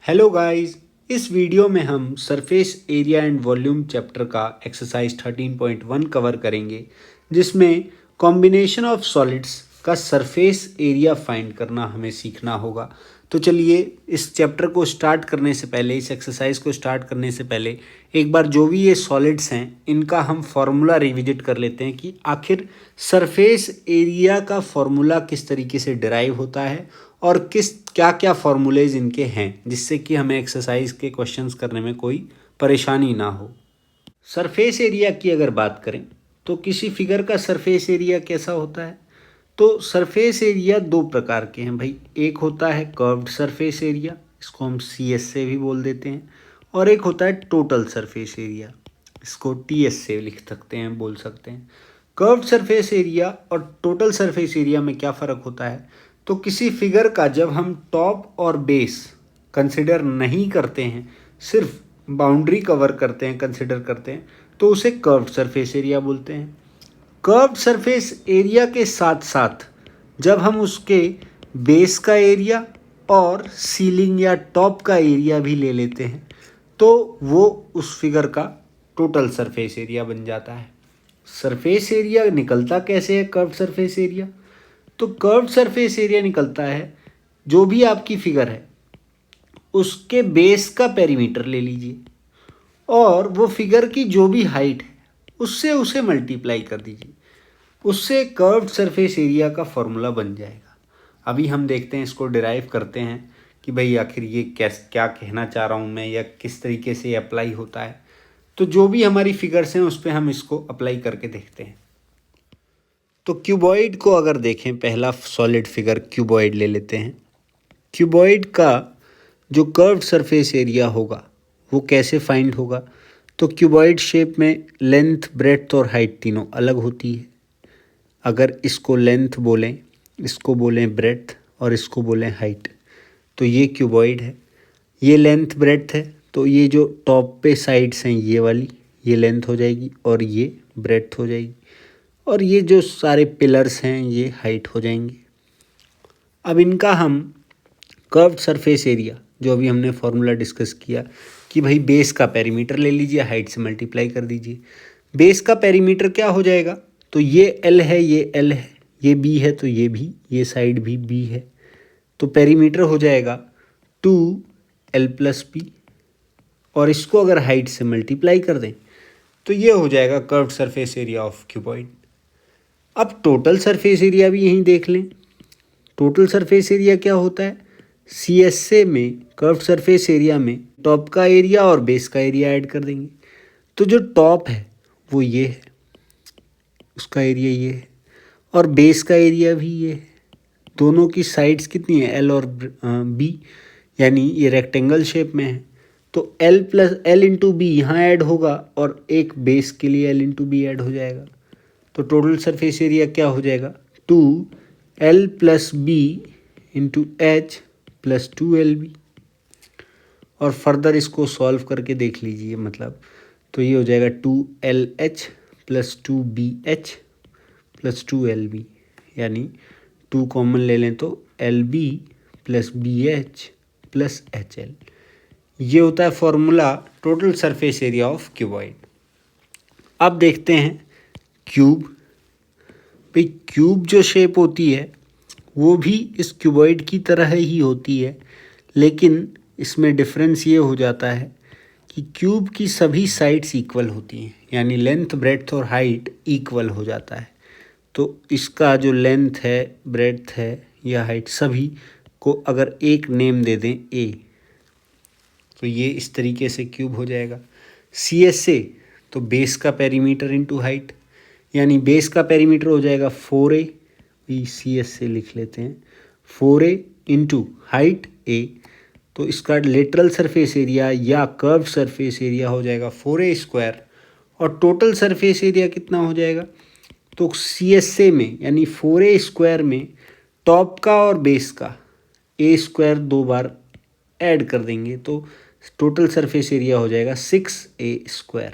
Hello guys, इस video में हम surface area and volume chapter का एक्सरसाइज 13.1 कवर करेंगे, जिसमें कॉम्बिनेशन ऑफ सॉलिड्स का सरफेस एरिया फाइंड करना हमें सीखना होगा। तो चलिए इस चैप्टर को स्टार्ट करने से पहले, इस एक्सरसाइज को स्टार्ट करने से पहले एक बार जो भी ये सॉलिड्स हैं इनका हम फॉर्मूला रिविजिट कर लेते हैं कि आखिर सरफेस एरिया का फॉर्मूला किस तरीके से डिराइव होता है और किस क्या क्या फॉर्मूलेज इनके हैं, जिससे कि हमें एक्सरसाइज के क्वेश्चंस करने में कोई परेशानी ना हो। सरफेस एरिया की अगर बात करें तो किसी फिगर का सरफेस एरिया कैसा होता है? तो सरफेस एरिया दो प्रकार के हैं भाई। एक होता है कर्व्ड सरफेस एरिया, इसको हम सी एस से भी बोल देते हैं, और एक होता है टोटल सरफेस एरिया, इसको टी एस से लिख सकते हैं, बोल सकते हैं। कर्व्ड सरफेस एरिया और टोटल सरफेस एरिया में क्या फ़र्क होता है? तो किसी फिगर का जब हम टॉप और बेस कंसिडर नहीं करते हैं, सिर्फ बाउंड्री कवर करते हैं, कंसिडर करते हैं, तो उसे कर्व्ड सरफेस एरिया बोलते हैं। कर्व्ड सरफेस एरिया के साथ साथ जब हम उसके बेस का एरिया और सीलिंग या टॉप का एरिया भी ले लेते हैं तो वो उस फिगर का टोटल सरफेस एरिया बन जाता है। सरफेस एरिया निकलता कैसे है कर्व्ड सरफेस एरिया? तो कर्व्ड सरफेस एरिया निकलता है, जो भी आपकी फिगर है उसके बेस का पेरीमीटर ले लीजिए और वो फिगर की जो भी हाइट है उससे उसे मल्टीप्लाई कर दीजिए, उससे कर्व्ड सरफेस एरिया का फॉर्मूला बन जाएगा। अभी हम देखते हैं, इसको डिराइव करते हैं कि भाई आखिर ये क्या कहना चाह रहा हूँ मैं, या किस तरीके से ये अप्लाई होता है। तो जो भी हमारी फिगर्स हैं उस पर हम इसको अप्लाई करके देखते हैं। तो क्यूबॉइड को अगर देखें, पहला सॉलिड फिगर क्यूबॉइड ले लेते हैं। क्यूबॉइड का जो कर्व्ड सरफेस एरिया होगा वो कैसे फाइंड होगा? तो क्यूबॉइड शेप में लेंथ, ब्रेड्थ और हाइट तीनों अलग होती है। अगर इसको लेंथ बोलें, इसको बोलें ब्रेड्थ और इसको बोलें हाइट, तो ये क्यूबॉइड है। ये लेंथ ब्रेड्थ है, तो ये जो टॉप पे साइड्स हैं ये वाली, ये लेंथ हो जाएगी और ये ब्रेड्थ हो जाएगी, और ये जो सारे पिलर्स हैं ये हाइट हो जाएंगे। अब इनका हम कर्व्ड सरफेस एरिया, जो अभी हमने फॉर्मूला डिस्कस किया कि भाई बेस का पेरीमीटर ले लीजिए, हाइट से मल्टीप्लाई कर दीजिए। बेस का पेरीमीटर क्या हो जाएगा? तो ये एल है, ये एल है, ये बी है तो ये भी, ये साइड भी बी है, तो पेरीमीटर हो जाएगा 2l+b, और इसको अगर हाइट से मल्टीप्लाई कर दें तो ये हो जाएगा curved surface area of cuboid. अब टोटल सरफेस एरिया भी यहीं देख लें। टोटल सरफेस एरिया क्या होता है? सी एस ए में कर्व्ड सरफेस एरिया में टॉप का एरिया और बेस का एरिया ऐड कर देंगे। तो जो टॉप है वो ये है, उसका एरिया ये है, और बेस का एरिया भी ये है। दोनों की साइड्स कितनी है? एल और बी, यानी ये रेक्टेंगल शेप में है, तो एल इंटू बी यहाँ ऐड होगा और एक बेस के लिए एल इंटू बी ऐड हो जाएगा। तो टोटल सरफेस एरिया क्या हो जाएगा? 2l+b into h plus 2lb। और फर्दर इसको सॉल्व करके देख लीजिए, मतलब तो ये हो जाएगा 2lh plus 2bh plus 2lb, यानी 2 कॉमन ले लें तो lb plus bh plus hl। ये होता है formula total surface area of cuboid. अब देखते हैं क्यूब। भाई क्यूब जो शेप होती है वो भी इस क्यूबॉइड की तरह ही होती है, लेकिन इसमें डिफरेंस ये हो जाता है कि क्यूब की सभी साइड्स इक्वल होती हैं, यानी लेंथ, ब्रेड्थ और हाइट इक्वल हो जाता है। तो इसका जो लेंथ है, ब्रेड्थ है या हाइट, सभी को अगर एक नेम दे दें ए, तो ये इस तरीके से क्यूब हो जाएगा। सी एस से तो बेस का पेरीमीटर इंटू हाइट, यानी बेस का पेरीमीटर हो जाएगा 4a, सी एस से लिख लेते हैं 4a इंटू हाइट a, तो इसका लेटरल सरफेस एरिया या कर्व सरफेस एरिया हो जाएगा 4a², और टोटल सरफेस एरिया कितना हो जाएगा? तो सी एस से में, यानी 4a² में टॉप का और बेस का a² 2 बार ऐड कर देंगे तो टोटल सरफेस एरिया हो जाएगा 6a²।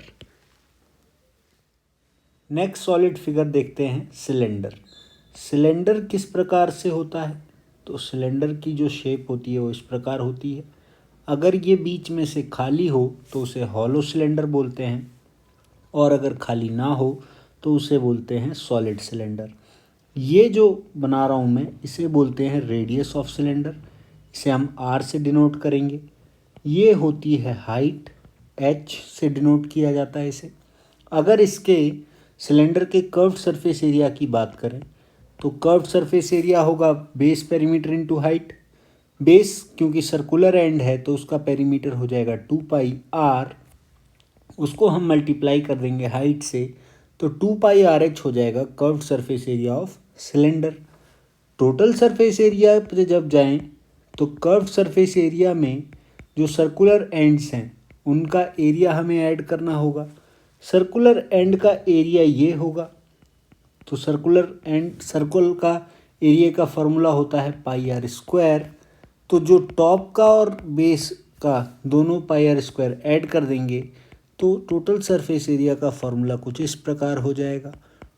नेक्स्ट सॉलिड फिगर देखते हैं सिलेंडर। सिलेंडर किस प्रकार से होता है? तो सिलेंडर की जो शेप होती है वो इस प्रकार होती है। अगर ये बीच में से खाली हो तो उसे हॉलो सिलेंडर बोलते हैं, और अगर खाली ना हो तो उसे बोलते हैं सॉलिड सिलेंडर। ये जो बना रहा हूँ मैं, इसे बोलते हैं रेडियस ऑफ सिलेंडर। इसे हम आर से डिनोट करेंगे। ये होती है हाइट, एच से डिनोट किया जाता है इसे। अगर इसके सिलेंडर के कर्व्ड सरफेस एरिया की बात करें तो कर्व्ड सरफेस एरिया होगा base perimeter into height. Base क्योंकि सर्कुलर एंड है तो उसका पेरीमीटर हो जाएगा 2πr, उसको हम मल्टीप्लाई कर देंगे हाइट से, तो 2πrh हो जाएगा curved surface area of cylinder. Total surface area पे जब जाएं तो कर्व्ड सरफेस एरिया में जो सर्कुलर एंड्स हैं उनका एरिया हमें ऐड करना होगा। सर्कुलर एंड का एरिया ये होगा, तो सर्कल का एरिया का फॉर्मूला होता है πr²। तो जो टॉप का और बेस का दोनों πr² ऐड कर देंगे तो टोटल सरफेस एरिया का फॉर्मूला कुछ इस प्रकार हो जाएगा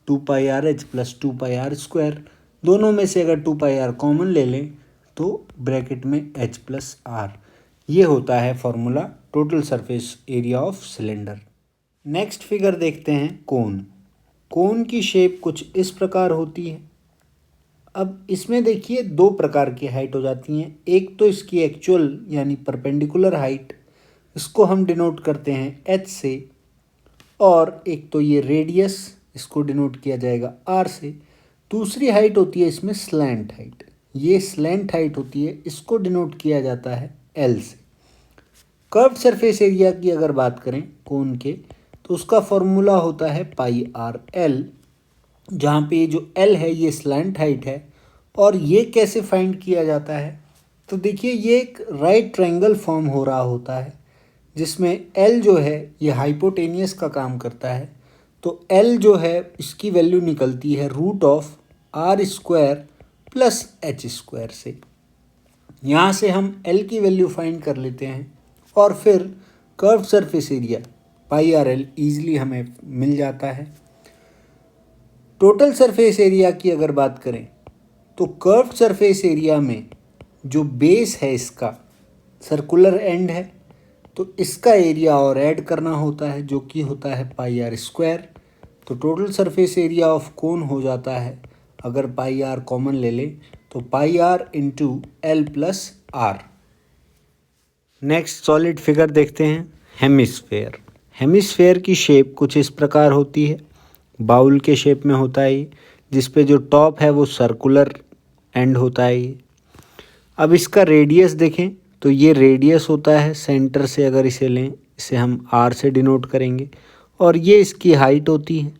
2πrh प्लस 2πr²। दोनों में से अगर 2πr कॉमन ले लें तो ब्रैकेट में h प्लस r, ये होता है formula total surface area of cylinder. Next figure देखते हैं कोन। कोन की शेप कुछ इस प्रकार होती है। अब इसमें देखिए दो प्रकार की हाइट हो जाती हैं। एक तो इसकी एक्चुअल यानी परपेंडिकुलर हाइट, इसको हम डिनोट करते हैं h से, और एक तो ये रेडियस, इसको डिनोट किया जाएगा r से। दूसरी हाइट होती है इसमें स्लैंट हाइट, ये स्लैंट हाइट होती है, इसको डिनोट किया जाता है l से। कर्व्ड सरफेस एरिया की अगर बात करें कोन के तो उसका फॉर्मूला होता है πrl, जहाँ पे ये जो l है ये स्लैंट हाइट है। और ये कैसे फाइंड किया जाता है, तो देखिए ये एक राइट ट्रायंगल फॉर्म हो रहा होता है जिसमें l जो है ये हाइपोटेनियस का काम करता है। तो l जो है इसकी वैल्यू निकलती है √r² प्लस h² से। यहाँ से हम l की वैल्यू फाइंड कर लेते हैं और फिर curved surface area πrl easily हमें मिल जाता है। टोटल सरफेस एरिया की अगर बात करें तो कर्व्ड सरफेस एरिया में जो बेस है इसका सर्कुलर एंड है, तो इसका एरिया और ऐड करना होता है जो कि होता है πr²। तो टोटल सरफेस एरिया ऑफ कोन हो जाता है, अगर πr कॉमन ले लें तो πr into l plus r। Next solid figure देखते हैं हेमिस्फेयर। हेमिस्फेयर की शेप कुछ इस प्रकार होती है। बाउल के शेप में होता है ये, जिस पे जो टॉप है वो सर्कुलर एंड होता है ये। अब इसका रेडियस देखें तो ये रेडियस होता है सेंटर से, अगर इसे लें इसे हम r से डिनोट करेंगे, और ये इसकी हाइट होती है,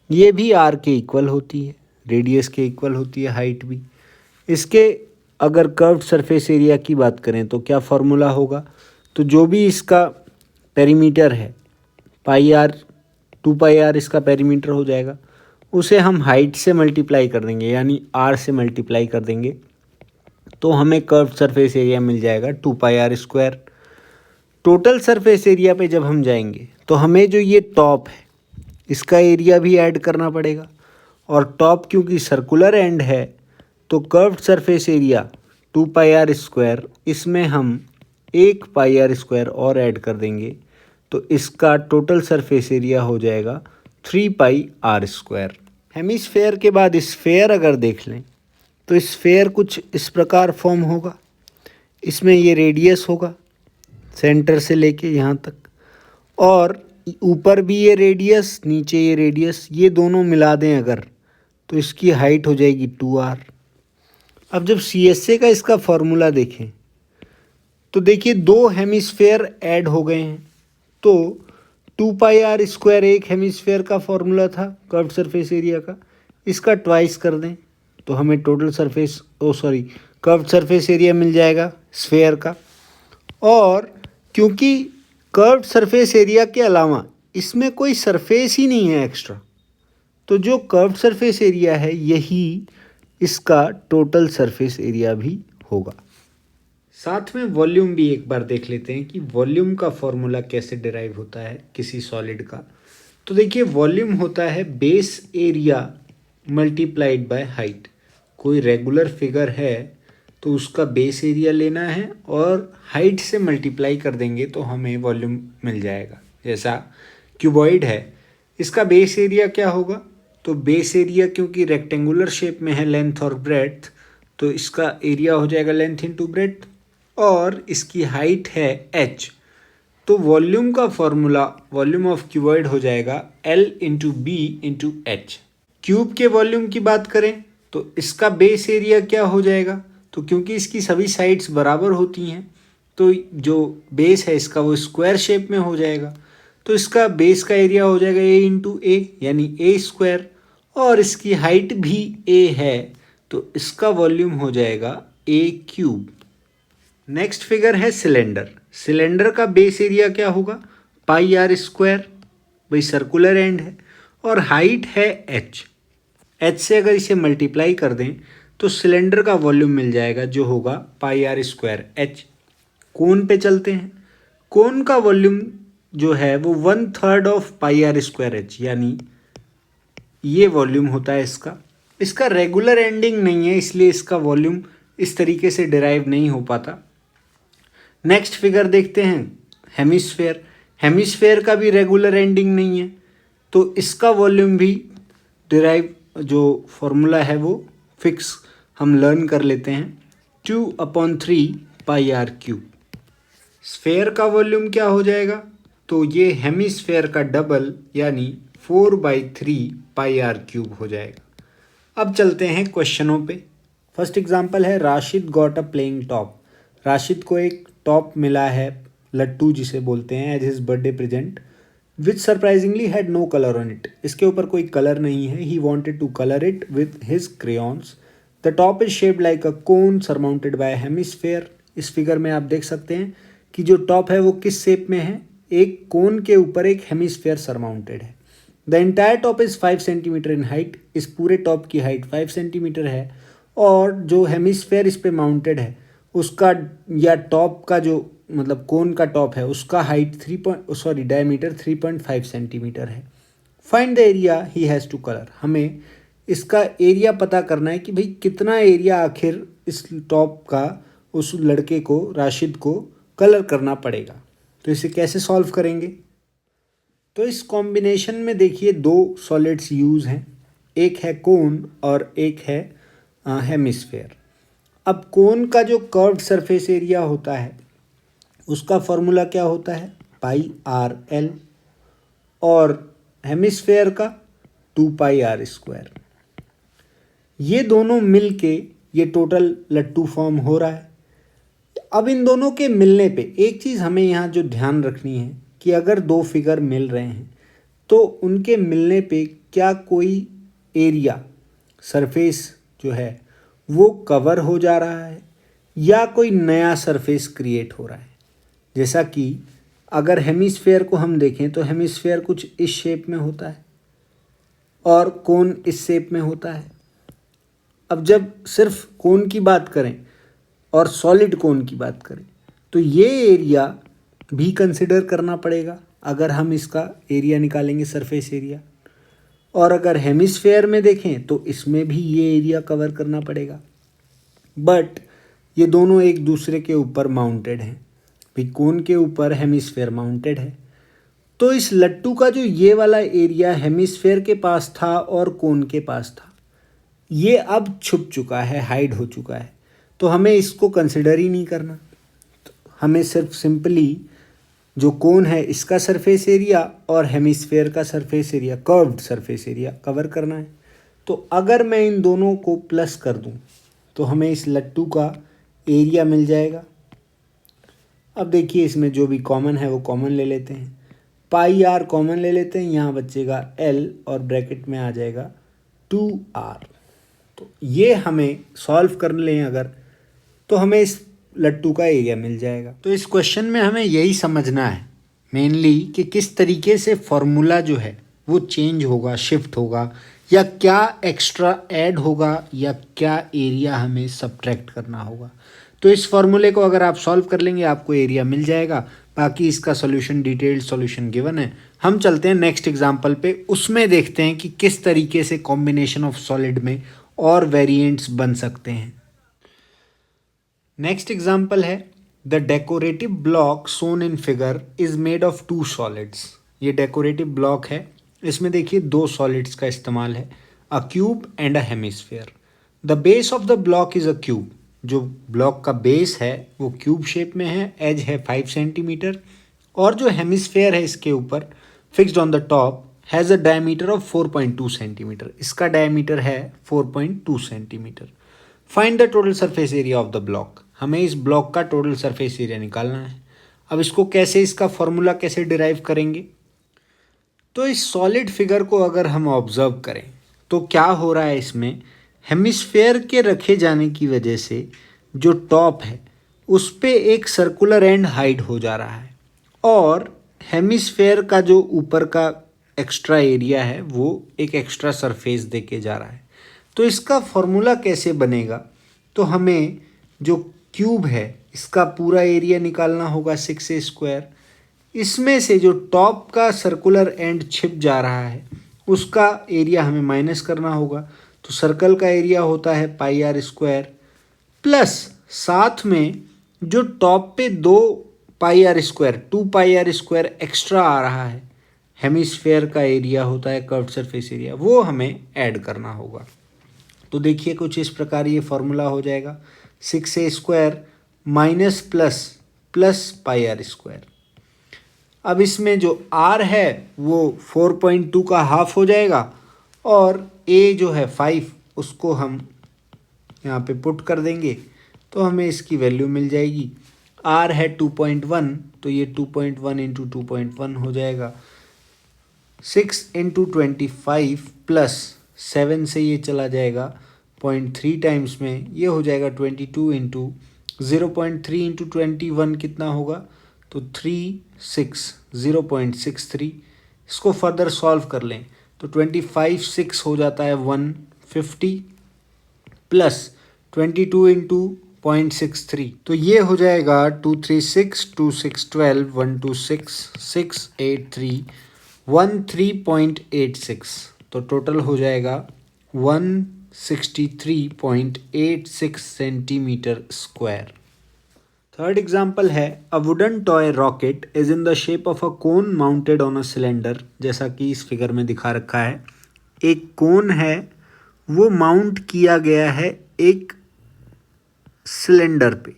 ये भी r के इक्वल होती है, रेडियस के इक्वल होती है हाइट भी। इसके अगर कर्व्ड सरफेस एरिया की बात करें तो क्या फॉर्मूला होगा, तो जो भी इसका पेरीमीटर है πr 2πr इसका पेरीमीटर हो जाएगा, उसे हम हाइट से मल्टीप्लाई कर देंगे यानी r से मल्टीप्लाई कर देंगे तो हमें कर्व्ड सरफेस एरिया मिल जाएगा 2πr²। टोटल सरफेस एरिया पे जब हम जाएंगे तो हमें जो ये टॉप है इसका एरिया भी ऐड करना पड़ेगा, और टॉप क्योंकि सर्कुलर एंड है तो कर्व्ड सरफेस एरिया 2πr², इसमें हम 1πr² और ऐड कर देंगे तो इसका टोटल सरफेस एरिया हो जाएगा 3πr²। हेमिस्फेयर के बाद स्फेयर अगर देख लें तो स्फेयर कुछ इस प्रकार फॉर्म होगा। इसमें ये रेडियस होगा सेंटर से लेके यहाँ तक, और ऊपर भी ये रेडियस नीचे ये रेडियस, ये दोनों मिला दें अगर तो इसकी हाइट हो जाएगी 2r। अब जब CSA का इसका फॉर्मूला देखें तो देखिए दो हेमिस्फेयर ऐड हो गए हैं, तो 2πr² एक हेमिस्फेयर का फॉर्मूला था कर्व्ड सरफेस एरिया का, इसका ट्वाइस कर दें तो हमें टोटल कर्व्ड सरफेस एरिया मिल जाएगा स्फेयर का। और क्योंकि कर्व्ड सरफेस एरिया के अलावा इसमें कोई सरफेस ही नहीं है एक्स्ट्रा, तो जो कर्व्ड सरफेस एरिया है यही इसका टोटल सरफेस एरिया भी होगा। साथ में वॉल्यूम भी एक बार देख लेते हैं कि वॉल्यूम का फॉर्मूला कैसे डिराइव होता है किसी सॉलिड का। तो देखिए वॉल्यूम होता है base area multiplied by height. कोई रेगुलर फिगर है तो उसका बेस एरिया लेना है और हाइट से मल्टीप्लाई कर देंगे तो हमें वॉल्यूम मिल जाएगा। जैसा क्यूबॉइड है, इसका बेस एरिया क्या होगा, तो बेस एरिया क्योंकि रेक्टेंगुलर शेप में है लेंथ और ब्रेड्थ, तो इसका एरिया हो जाएगा लेंथ इंटू ब्रेड्थ, और इसकी हाइट है h, तो वॉल्यूम का फॉर्मूला वॉल्यूम ऑफ क्यूबॉइड हो जाएगा L into B into H. Cube के वॉल्यूम की बात करें तो इसका बेस एरिया क्या हो जाएगा, तो क्योंकि इसकी सभी साइड्स बराबर होती हैं तो जो बेस है इसका वो स्क्वायर शेप में हो जाएगा, तो इसका बेस का एरिया हो जाएगा a इंटू ए यानी a स्क्वायर, और इसकी हाइट भी a है तो इसका वॉल्यूम हो जाएगा a क्यूब। नेक्स्ट फिगर है सिलेंडर। सिलेंडर का बेस एरिया क्या होगा, पाई आर स्क्वायर, भाई सर्कुलर एंड है, और हाइट है h से अगर इसे मल्टीप्लाई कर दें तो सिलेंडर का वॉल्यूम मिल जाएगा जो होगा पाई आर स्क्वायर h। कोन पे चलते हैं, कोन का वॉल्यूम जो है वो 1/3 of pi r square h, यानी ये वॉल्यूम होता है इसका। इसका रेगुलर एंडिंग नहीं है इसलिए इसका वॉल्यूम इस तरीके से डिराइव नहीं हो पाता। नेक्स्ट फिगर देखते हैं हेमिस्फेयर। हेमिस्फेयर का भी रेगुलर एंडिंग नहीं है तो इसका वॉल्यूम भी डिराइव जो फॉर्मूला है वो फिक्स हम लर्न कर लेते हैं, 2/3 पाई आर क्यूब। स्फेयर का वॉल्यूम क्या हो जाएगा, तो ये हेमिस्फेयर का डबल यानी 4/3 पाई आर क्यूब हो जाएगा। अब चलते हैं क्वेश्चनों पे। फर्स्ट एग्जांपल है Rashid got a playing top. Rashid को एक टॉप मिला है, लट्टू जिसे बोलते हैं, as his birthday present, which surprisingly had no colour on it. इसके ऊपर कोई कलर नहीं है। He wanted to colour it with his crayons. The top is shaped like a cone surmounted by hemisphere. इस फिगर में आप देख सकते हैं कि जो टॉप है वो किस शेप में है, एक कोन के ऊपर एक हेमिस्फेयर सरमाउंटेड है। The entire top is 5 centimetre in height. इस पूरे टॉप की हाइट 5 सेंटीमीटर है, और जो हेमिस्फेयर इस पे माउंटेड है उसका या टॉप का जो मतलब कोन का टॉप है उसका हाइट डायमीटर 3.5 सेंटीमीटर है। Find the area he has to colour. हमें इसका एरिया पता करना है कि भाई कितना एरिया आखिर इस टॉप का उस लड़के को, राशिद को, कलर करना पड़ेगा। तो इसे कैसे सॉल्व करेंगे, तो इस कॉम्बिनेशन में देखिए दो सॉलिड्स यूज़ हैं, एक है कोन और एक है हेमिस्फेयर। अब कोन का जो कर्व्ड सरफेस एरिया होता है उसका फॉर्मूला क्या होता है, पाई आर एल, और हेमिस्फेयर का 2 पाई आर स्क्वायर। ये दोनों मिल के ये टोटल लट्टू फॉर्म हो रहा है। अब इन दोनों के मिलने पे एक चीज़ हमें यहाँ जो ध्यान रखनी है कि अगर दो फिगर मिल रहे हैं तो उनके मिलने पे क्या कोई एरिया, सरफेस जो है वो कवर हो जा रहा है या कोई नया सरफेस क्रिएट हो रहा है। जैसा कि अगर हेमिस्फेयर को हम देखें तो हेमिस्फेयर कुछ इस शेप में होता है और कोन इस शेप में होता है। अब जब सिर्फ कोन की बात करें और सॉलिड कोन की बात करें तो ये एरिया भी कंसिडर करना पड़ेगा अगर हम इसका एरिया निकालेंगे, सरफेस एरिया। और अगर हेमिस्फेयर में देखें तो इसमें भी ये एरिया कवर करना पड़ेगा, बट ये दोनों एक दूसरे के ऊपर माउंटेड हैं। भाई कोन के ऊपर हेमिस्फेयर माउंटेड है, तो इस लट्टू का जो ये वाला एरिया हेमिस्फेयर के पास था और कोन के पास था, ये अब छुप चुका है, हाइड हो चुका है, तो हमें इसको कंसिडर ही नहीं करना। तो हमें सिर्फ सिंपली जो कोन है इसका सरफेस एरिया और हेमिस्फेयर का surface area, curved surface area cover करना है। तो अगर मैं इन दोनों को प्लस कर दूं तो हमें इस लट्टू का एरिया मिल जाएगा। अब देखिए इसमें जो भी कॉमन है वो कॉमन ले लेते हैं, पाई आर कॉमन ले लेते हैं, यहाँ बचेगा एल और ब्रैकेट में आ जाएगा 2r। तो ये हमें सॉल्व कर लें अगर, तो हमें इस लट्टू का एरिया मिल जाएगा। तो इस क्वेश्चन में हमें यही समझना है मेनली कि किस तरीके से फॉर्मूला जो है वो चेंज होगा, शिफ्ट होगा, या क्या एक्स्ट्रा ऐड होगा, या क्या एरिया हमें सब्ट्रैक्ट करना होगा। तो इस फॉर्मूले को अगर आप सॉल्व कर लेंगे आपको एरिया मिल जाएगा। बाकी इसका सॉल्यूशन, डिटेल्ड सॉल्यूशन गिवन है। हम चलते हैं नेक्स्ट एग्जांपल पे, उसमें देखते हैं कि किस तरीके से कॉम्बिनेशन ऑफ सॉलिड में और वेरिएंट्स बन सकते हैं। Next example is the decorative block shown in figure is made of two solids. ये डेकोरेटिव ब्लॉक है, इसमें देखिए दो सॉलिड्स का इस्तेमाल है, a cube and a hemisphere. The base of the block is a cube. जो ब्लॉक का बेस है वो क्यूब शेप में है, एज है 5 सेंटीमीटर, और जो हेमिस्फेयर है इसके ऊपर fixed on the top has a diameter of 4.2 centimetre. इसका डायमीटर है 4.2 centimetre. Find the total surface area of the block. हमें इस ब्लॉक का टोटल सरफेस एरिया निकालना है। अब इसको कैसे, इसका फॉर्मूला कैसे डिराइव करेंगे? तो इस सॉलिड फिगर को अगर हम ऑब्जर्व करें तो क्या हो रहा है, इसमें हेमिस्फेयर के रखे जाने की वजह से जो टॉप है उस पे एक सर्कुलर एंड हाइड हो जा रहा है, और हेमिस्फेयर का जो ऊपर का एक्स्ट्रा एरिया है वो एक एक्स्ट्रा सरफेस दे के जा रहा है। तो इसका फॉर्मूला कैसे बनेगा? तो हमें जो क्यूब है इसका पूरा एरिया निकालना होगा 6a²। इसमें से जो टॉप का सर्कुलर एंड छिप जा रहा है उसका एरिया हमें माइनस करना होगा। तो सर्कल का एरिया होता है πr², प्लस साथ में जो टॉप पे 2πr², 2πr² एक्स्ट्रा आ रहा है, हेमिस्फेयर का एरिया होता है कर्व्ड सरफेस एरिया, वो हमें ऐड करना होगा। तो देखिए कुछ इस प्रकार ये फॉर्मूला हो जाएगा 6a² minus plus plus πr²। अब इसमें जो r है वो 4.2 का हाफ हो जाएगा, और a जो है 5 उसको हम यहाँ पे पुट कर देंगे तो हमें इसकी वैल्यू मिल जाएगी। r है 2.1, तो ये 2.1 इंटू 2.1 हो जाएगा। 6 इंटू 25 प्लस 7 से ये चला जाएगा 0.3 टाइम्स में, ये हो जाएगा 22 इंटू 0.3 इंटू 21 कितना होगा? तो 0.63। इसको फर्दर सॉल्व कर लें तो 25 6 हो जाता है 150, प्लस 22 इंटू 0.63, तो ये हो जाएगा 236 2 6 12 126 683 13.86। तो टोटल हो जाएगा 163.86 सेंटीमीटर स्क्वायर। थर्ड एग्जाम्पल है a wooden toy rocket is in the shape of a cone mounted on a cylinder. जैसा कि इस फिगर में दिखा रखा है, एक कोन है वो माउंट किया गया है एक सिलेंडर पे,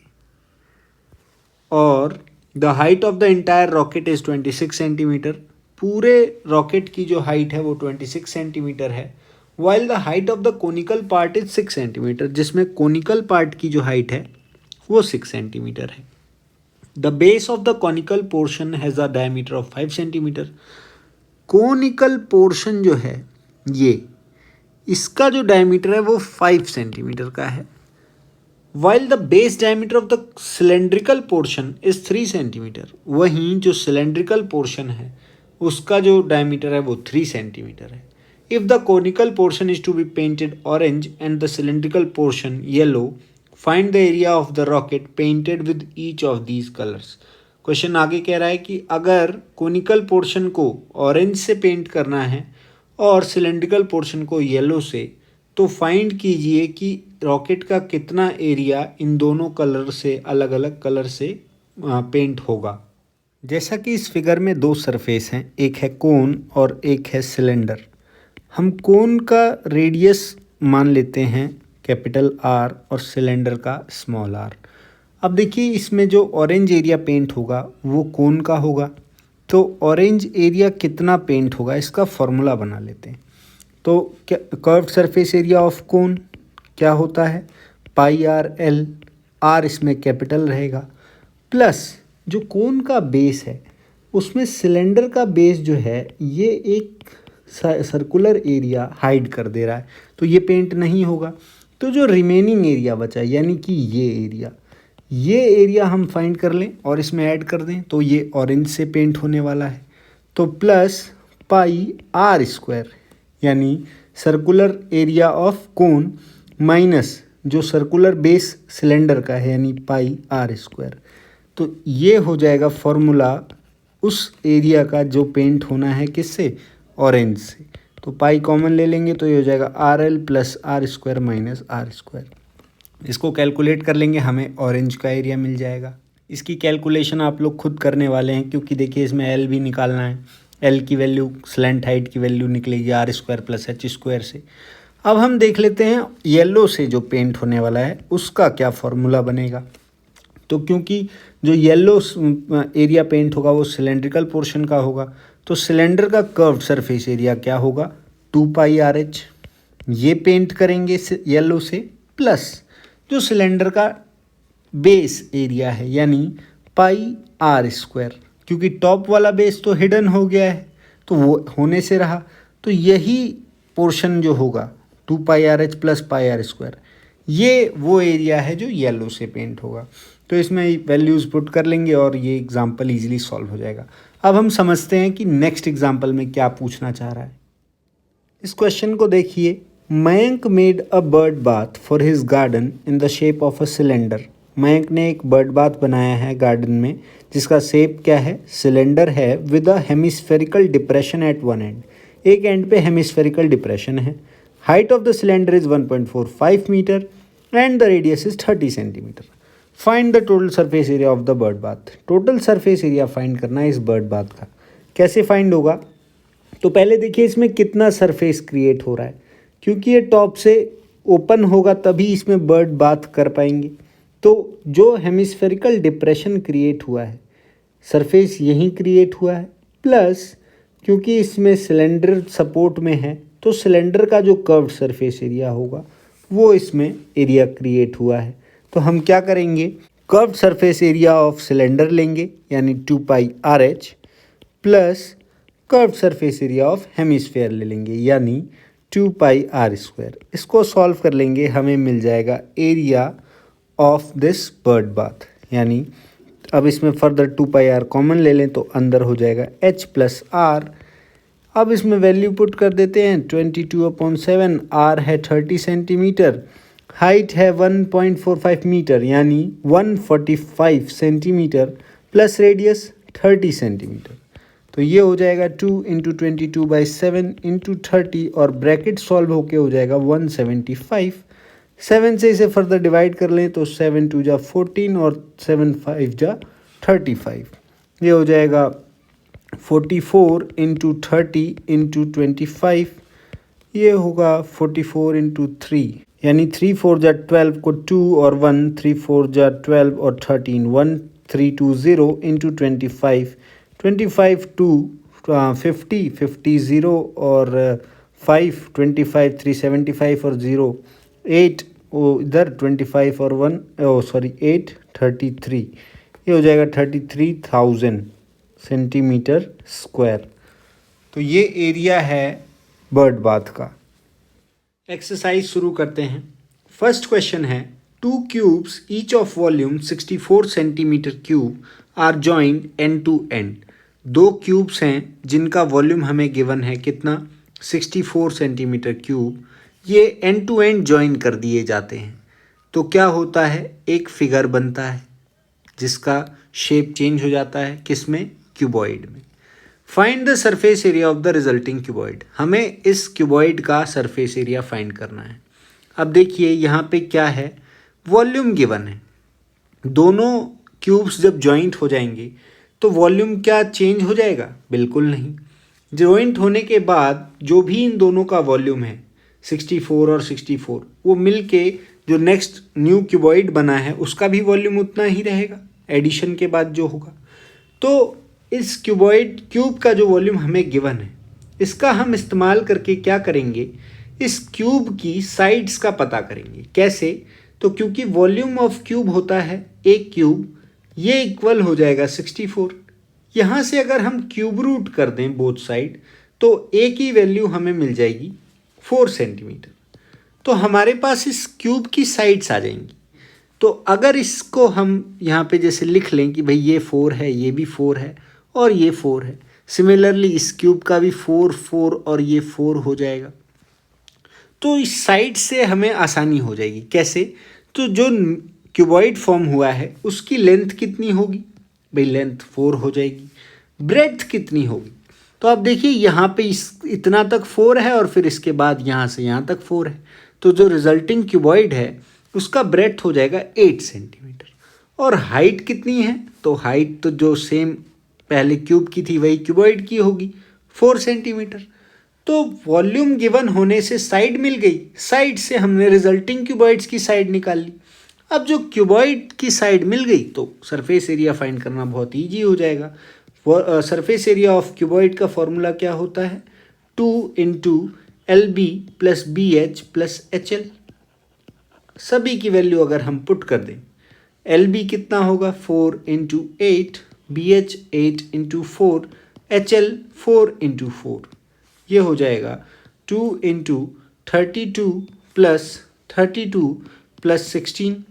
और the height of the entire rocket is 26 centimetre. पूरे रॉकेट की जो हाइट है वो 26 सेंटीमीटर है, while the height of the conical part is 6 centimetre, जिसमें कोनिकल पार्ट की जो हाइट है वो 6 सेंटीमीटर है। The base of the conical portion has a diameter of 5 centimetre. Conical portion जो है ये, इसका जो डायमीटर है वो 5 सेंटीमीटर का है, while the base diameter of the cylindrical portion is 3 centimetre. वहीं जो सिलेंड्रिकल पोर्शन है उसका जो डायमीटर है वो 3 सेंटीमीटर है। If the conical portion is to be painted orange and the cylindrical portion yellow, find the area of the rocket painted with each of these colours. Question आगे कह रहा है कि अगर कोनिकल पोर्शन को ऑरेंज से paint करना है और सिलेंड्रिकल पोर्शन को येलो से, तो फाइंड कीजिए कि रॉकेट का कितना एरिया इन दोनों कलर से, अलग अलग कलर से पेंट होगा। जैसा कि इस फिगर में दो सरफेस हैं, एक है कोन और एक है सिलेंडर। हम कोन का रेडियस मान लेते हैं कैपिटल R और सिलेंडर का स्मॉल r। अब देखिए इसमें जो ऑरेंज एरिया पेंट होगा वो कोन का होगा, तो ऑरेंज एरिया कितना पेंट होगा इसका फॉर्मूला बना लेते हैं। तो क्या कर्व्ड सरफेस एरिया ऑफ कोन क्या होता है? πr_l, r इसमें कैपिटल रहेगा, प्लस जो कोन का बेस है उसमें सिलेंडर का बेस जो है ये एक सर्कुलर एरिया हाइड कर दे रहा है, तो ये पेंट नहीं होगा। तो जो रिमेनिंग एरिया बचा यानी कि ये एरिया हम फाइंड कर लें और इसमें ऐड कर दें, तो ये ऑरेंज से पेंट होने वाला है। तो प्लस πr² यानी circular area of cone minus जो सर्कुलर बेस सिलेंडर का है यानी πr²। तो ये हो जाएगा फॉर्मूला उस एरिया का जो पेंट होना है किससे? ऑरेंज से। तो पाई कॉमन ले लेंगे तो ये हो जाएगा RL plus R² minus R²। इसको कैलकुलेट कर लेंगे, हमें ऑरेंज का एरिया मिल जाएगा। इसकी कैलकुलेशन आप लोग खुद करने वाले हैं, क्योंकि देखिए इसमें एल भी निकालना है। एल की वैल्यू स्लैंट हाइट की वैल्यू निकलेगी r square plus H square से। अब हम देख लेते हैं येलो से जो पेंट होने वाला है उसका क्या फॉर्मूला बनेगा। तो क्योंकि जो येलो एरिया पेंट होगा वो सिलेंड्रिकल पोर्शन का होगा, तो सिलेंडर का कर्व्ड सरफेस एरिया क्या होगा, 2πRH। ये पेंट करेंगे येलो से, प्लस जो सिलेंडर का बेस एरिया है यानी πr², क्योंकि टॉप वाला बेस तो हिडन हो गया है तो वो होने से रहा, तो यही पोर्शन जो होगा 2πRH प्लस πr², ये वो एरिया है जो येलो से पेंट होगा। तो इसमें वैल्यूज़ पुट कर लेंगे और ये एग्जाम्पल इजीली सॉल्व हो जाएगा। अब हम समझते हैं कि नेक्स्ट एग्जाम्पल में क्या पूछना चाह रहा है। इस क्वेश्चन को देखिए, Mayank made a bird bath for his garden in the shape of a cylinder. Mayank ने एक बर्ड बाथ बनाया है गार्डन में जिसका शेप क्या है, सिलेंडर है, with a hemispherical depression at one end. एक एंड पे हेमिस्फेरिकल डिप्रेशन है। Height of the cylinder is 1.45 metre and the radius is 30 centimetre. Find the total surface area of the bird bath. Total surface area find करना है इस bird bath का। कैसे find होगा, तो पहले देखिए इसमें कितना सरफेस क्रिएट हो रहा है, क्योंकि ये टॉप से ओपन होगा तभी इसमें बर्ड बाथ कर पाएंगे। तो जो हेमिस्फेरिकल डिप्रेशन क्रिएट हुआ है, सरफेस यहीं क्रिएट हुआ है, प्लस क्योंकि इसमें सिलेंडर सपोर्ट में है तो सिलेंडर का जो कर्व्ड सरफेस एरिया होगा वो इसमें एरिया क्रिएट हुआ है। तो हम क्या करेंगे, curved surface area of cylinder लेंगे यानी 2πRH plus curved surface area of hemisphere ले लेंगे यानी 2πr²। इसको सॉल्व कर लेंगे, हमें मिल जाएगा area of this bird bath. यानी अब इसमें फर्दर 2πr कॉमन ले लें तो अंदर हो जाएगा h प्लस r। अब इसमें वैल्यू पुट कर देते हैं, 22/7, r है 30 सेंटीमीटर, हाइट है 1.45 मीटर यानी 145 सेंटीमीटर, प्लस रेडियस 30 सेंटीमीटर। तो ये हो जाएगा 2 × 22/7 × 30 और ब्रैकेट सॉल्व होके हो जाएगा 175। 7 से इसे फर्दर डिवाइड कर लें तो 7 2 जा 14 और 7 5 जा 35। ये हो जाएगा 44 × 30 × 25, ये होगा 44 × 3 यानी 3 4 जा 12 को 2 और 1, 3 4 जा 12 और 13, 1 3 2 0 × 25, 25 2 50, 50 0 और 5 25, 3 75 और 0, 8 इधर 25 और 1 8 33, ये हो जाएगा 33,000 सेंटीमीटर स्क्वायर। तो ये एरिया है बर्ड बाथ का। एक्सरसाइज शुरू करते हैं। फर्स्ट क्वेश्चन है, 2 cubes each of volume 64 centimetre cube are joined end to end. 2 cubes हैं जिनका वॉल्यूम हमें गिवन है कितना, 64 सेंटीमीटर क्यूब। ये एंड टू एंड जॉइन कर दिए जाते हैं तो क्या होता है, एक फिगर बनता है जिसका शेप चेंज हो जाता है, किसमें, क्यूबॉइड में। Find the surface area of the resulting cuboid. हमें इस क्यूबॉइड का सरफेस एरिया फाइंड करना है। अब देखिए यहाँ पे क्या है, वॉल्यूम गिवन है। दोनों क्यूब्स जब जॉइंट हो जाएंगे तो वॉल्यूम क्या चेंज हो जाएगा, बिल्कुल नहीं। जॉइंट होने के बाद जो भी इन दोनों का वॉल्यूम है 64 और 64, वो मिलके जो नेक्स्ट न्यू क्यूबॉइड बना है उसका भी वॉल्यूम उतना ही रहेगा एडिशन के बाद जो होगा। तो इस क्यूब का जो वॉल्यूम हमें गिवन है, इसका हम इस्तेमाल करके क्या करेंगे, इस क्यूब की साइड्स का पता करेंगे। कैसे, तो क्योंकि वॉल्यूम ऑफ क्यूब होता है एक क्यूब, ये इक्वल हो जाएगा 64। यहाँ से अगर हम क्यूब रूट कर दें बोथ साइड तो ए की वैल्यू हमें मिल जाएगी 4 सेंटीमीटर। तो हमारे पास इस क्यूब की साइड्स आ जाएंगी। तो अगर इसको हम यहाँ पे जैसे लिख लें कि भाई ये 4 है, ये भी 4 है और ये 4 है, सिमिलरली इस क्यूब का भी 4 4 और ये 4 हो जाएगा। तो इस साइड से हमें आसानी हो जाएगी। कैसे, तो जो क्यूबॉइड फॉर्म हुआ है उसकी लेंथ कितनी होगी, भाई लेंथ 4 हो जाएगी। ब्रेड्थ कितनी होगी, तो आप देखिए यहाँ पे इतना तक 4 है और फिर इसके बाद यहाँ से यहाँ तक 4 है। तो जो रिजल्टिंग क्यूबॉइड है उसका ब्रेड्थ हो जाएगा 8 सेंटीमीटर। और हाइट कितनी है, तो हाइट तो जो सेम पहले क्यूब की थी वही क्यूबॉइड की होगी, 4 सेंटीमीटर। तो वॉल्यूम गिवन होने से साइड मिल गई, साइड से हमने रिजल्टिंग क्यूबॉइड्स की साइड निकाल ली। अब जो क्यूबॉइड की साइड मिल गई तो सरफेस एरिया फाइंड करना बहुत ईजी हो जाएगा। सरफेस एरिया ऑफ क्यूबॉइड का फॉर्मूला क्या होता है, 2 into L B plus B H plus H L. सभी की वैल्यू अगर हम पुट कर दें, एल बी कितना होगा 4 into 8, B H 8 into 4, H L 4 into 4, ये हो जाएगा 2 इंटू 32 प्लस 16,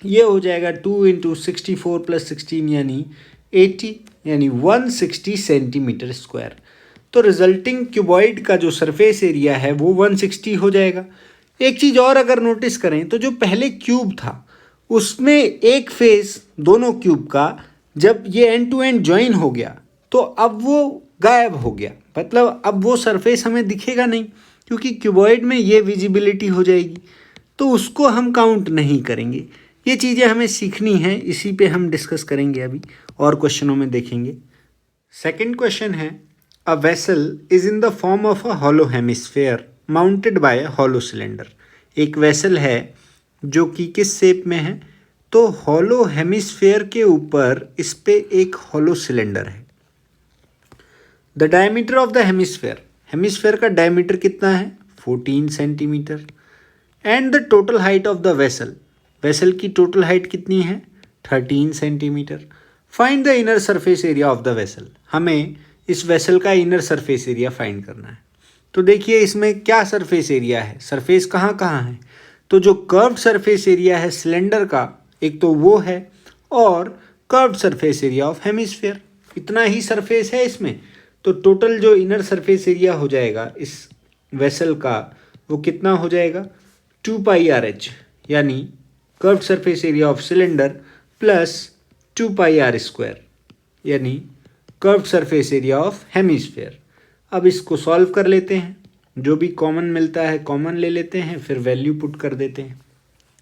ये हो जाएगा 2 इंटू 64 प्लस 16 यानी 80, यानी 160 सेंटीमीटर स्क्वायर। तो रिजल्टिंग क्यूबॉइड का जो सरफेस एरिया है वो 160 हो जाएगा। एक चीज़ और अगर नोटिस करें तो जो पहले क्यूब था उसमें एक फेस दोनों क्यूब का जब ये एंड टू एंड ज्वाइन हो गया तो अब वो गायब हो गया, मतलब अब वो सरफेस हमें दिखेगा नहीं, क्योंकि क्यूबॉइड में ये विजिबिलिटी हो जाएगी, तो उसको हम काउंट नहीं करेंगे। ये चीज़ें हमें सीखनी है, इसी पे हम डिस्कस करेंगे अभी और क्वेश्चनों में देखेंगे। सेकंड क्वेश्चन है, a vessel is in the form of a hollow hemisphere mounted by a hollow cylinder. एक वेसल है जो कि किस शेप में है, तो हॉलो हेमिस्फेयर के ऊपर इस पे एक हॉलो सिलेंडर है। The diameter of the hemisphere, hemisphere का डायमीटर कितना है 14 centimetre. And the total height of the vessel, vessel की टोटल हाइट कितनी है 13 centimetre. Find the inner surface area of the vessel, हमें इस वेसल का इनर सरफेस एरिया फाइंड करना है। तो देखिए इसमें क्या सरफेस एरिया है, सरफेस कहाँ कहाँ है, तो जो कर्व्ड सरफेस एरिया है सिलेंडर का एक तो वो है, और curved surface area of hemisphere, इतना ही सरफेस है इसमें। तो टोटल जो इनर सरफेस एरिया हो जाएगा इस वेसल का वो कितना हो जाएगा 2 पाई आर एच, यानी curved surface area of cylinder plus 2 pi r square, यानी curved surface area of hemisphere. अब इसको सॉल्व कर लेते हैं, जो भी कॉमन मिलता है कॉमन ले लेते हैं, फिर वैल्यू पुट कर देते हैं।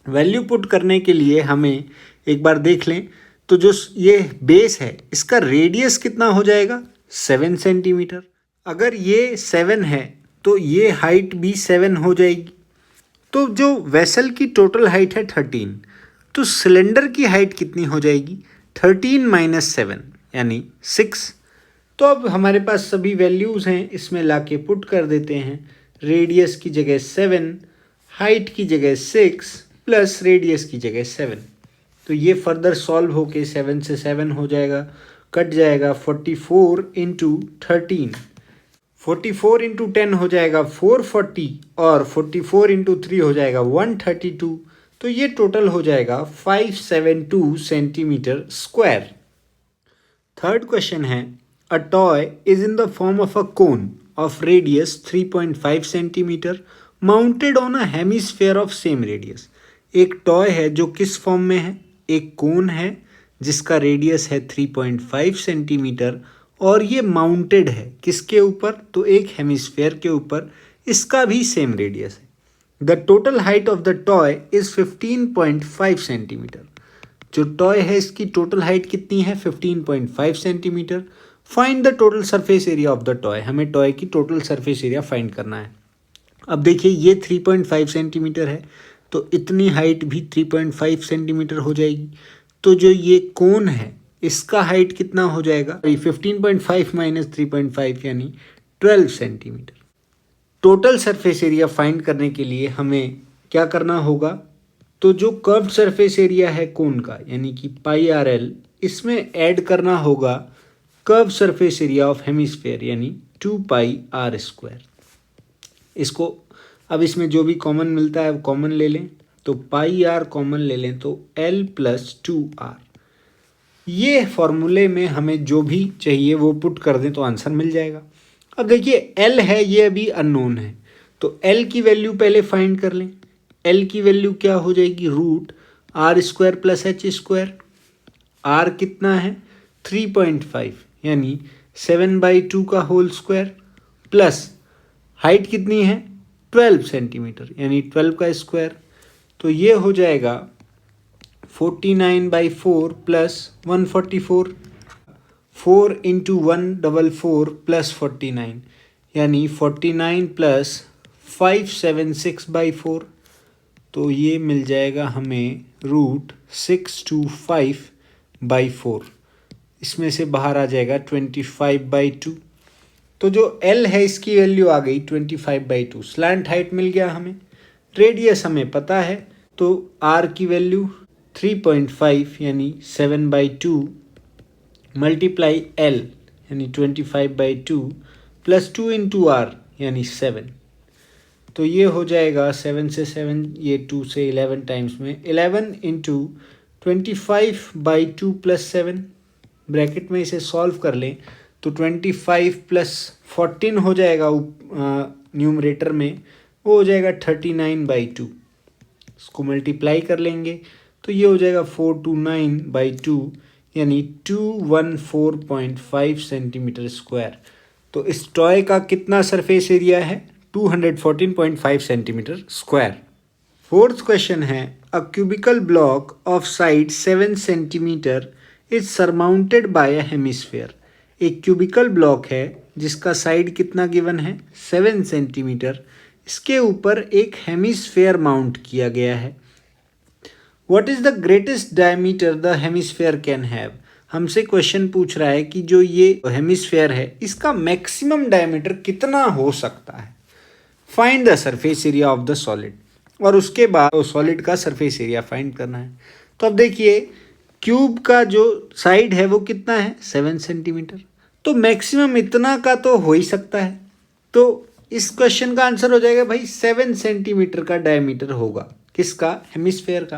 वैल्यू पुट करने के लिए हमें एक बार देख लें, तो जो ये बेस है इसका रेडियस कितना हो जाएगा 7 सेंटीमीटर। अगर ये 7 है तो ये हाइट भी 7 हो जाएगी। तो जो वेसल की टोटल हाइट है 13, तो सिलेंडर की हाइट कितनी हो जाएगी 13 माइनस 7 यानी 6। तो अब हमारे पास सभी वैल्यूज़ हैं, इसमें लाके पुट कर देते हैं। रेडियस की जगह 7, हाइट की जगह 6 प्लस रेडियस की जगह 7। तो ये फर्दर सॉल्व होके 7 से 7 हो जाएगा, कट जाएगा 44 इंटू 13, 44 इंटू 10 हो जाएगा 440, और 44 इंटू 3 हो जाएगा 132। तो ये टोटल हो जाएगा 572 सेंटीमीटर स्क्वायर। थर्ड क्वेश्चन है, a toy is in the form of a cone of radius 3.5 centimetre mounted on a hemisphere of same radius. एक टॉय है जो किस फॉर्म में है, एक कोन है जिसका रेडियस है 3.5 सेंटीमीटर और ये माउंटेड है किसके ऊपर, तो एक हेमिस्फेयर के ऊपर, इसका भी सेम रेडियस है। The total height of the toy is 15.5 centimetre. जो टॉय है इसकी टोटल हाइट कितनी है 15.5 centimetre. Find the total surface area of the toy, हमें टॉय की टोटल सरफेस एरिया फाइंड करना है। अब देखिए ये 3.5 सेंटीमीटर है तो इतनी हाइट भी 3.5 सेंटीमीटर हो जाएगी। तो जो ये कोन है इसका हाइट कितना हो जाएगा 15.5 माइनस 3.5 यानी 12 centimetre. Total surface area find करने के लिए हमें क्या करना होगा, तो जो कर्व्ड सरफेस एरिया है कोन का यानी कि पाई आर एल, इसमें ऐड करना होगा curve surface area of hemisphere यानी 2 पाई आर स्क्वायर। इसको अब इसमें जो भी कॉमन मिलता है वो कॉमन ले लें, तो पाई आर कॉमन ले लें तो एल प्लस 2r। ये फॉर्मूले में हमें जो भी चाहिए वो पुट कर दें तो आंसर मिल जाएगा। अब देखिए एल है ये अभी अननोन है, तो एल की वैल्यू पहले फाइंड कर लें। एल की वैल्यू क्या हो जाएगी root r square plus H square. R कितना है 3.5 यानी 7/2 का होल स्क्वायर, प्लस हाइट कितनी है 12 सेंटीमीटर यानी 12 का स्क्वायर। तो ये हो जाएगा 49/4 प्लस 144, 4 इंटू 144 प्लस 49, यानी 49 प्लस 576/4। तो ये मिल जाएगा हमें √625/4। इसमें से बाहर आ जाएगा 25/2। तो जो L है इसकी वैल्यू आ गई 25/2। स्लैंट हाइट मिल गया हमें, रेडियस हमें पता है, तो R की वैल्यू 3.5 यानी 7/2 मल्टीप्लाई L यानी 25/2 प्लस 2 इंटू R यानी 7। तो ये हो जाएगा 7 से 7, ये 2 से 11 टाइम्स में 11 इंटू 25/2 प्लस 7, ब्रैकेट में इसे सॉल्व कर लें तो 25 प्लस 14 हो जाएगा न्यूमरेटर में, वो हो जाएगा 39/2। इसको मल्टीप्लाई कर लेंगे तो ये हो जाएगा 429/2 यानी 214.5 सेंटीमीटर स्क्वायर। तो इस टॉय का कितना सरफेस एरिया है? 214.5 सेंटीमीटर स्क्वायर। फोर्थ क्वेश्चन है, a cubical block of side 7 centimetre is surmounted by a hemisphere. एक क्यूबिकल ब्लॉक है जिसका साइड कितना गिवन है? 7 सेंटीमीटर। इसके ऊपर एक हेमिस्फीयर माउंट किया गया है। What is the greatest diameter the hemisphere can have. हमसे क्वेश्चन पूछ रहा है कि जो ये हेमिस्फीयर है इसका मैक्सिमम डायमीटर कितना हो सकता है। Find the surface area of the solid, और उसके बाद सॉलिड का सरफेस एरिया फाइंड करना है। तो अब देखिए क्यूब का जो साइड है वो कितना है? 7 सेंटीमीटर। तो मैक्सिमम इतना का तो हो ही सकता है। तो इस क्वेश्चन का आंसर हो जाएगा भाई 7 सेंटीमीटर का डायमीटर होगा। किसका? हेमिस्फीयर का।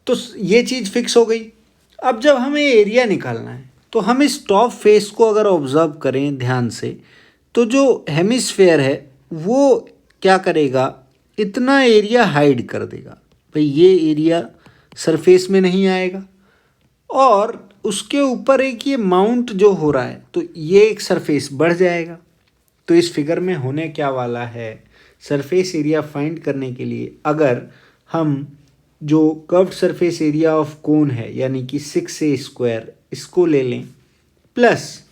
तो ये चीज़ फिक्स हो गई। अब जब हमें एरिया निकालना है तो हम इस टॉप फेस को अगर ऑब्जर्व करें ध्यान से, तो जो हेमिस्फीयर है वो क्या करेगा? इतना एरिया हाइड कर देगा। भाई ये एरिया सरफेस में नहीं आएगा, और उसके ऊपर एक ये माउंट जो हो रहा है तो ये एक सरफेस बढ़ जाएगा। तो इस फिगर में होने क्या वाला है? सरफेस एरिया फाइंड करने के लिए अगर हम जो कर्व्ड सरफेस एरिया ऑफ कोन है यानी कि 6a स्क्वायर इसको ले लें, प्लस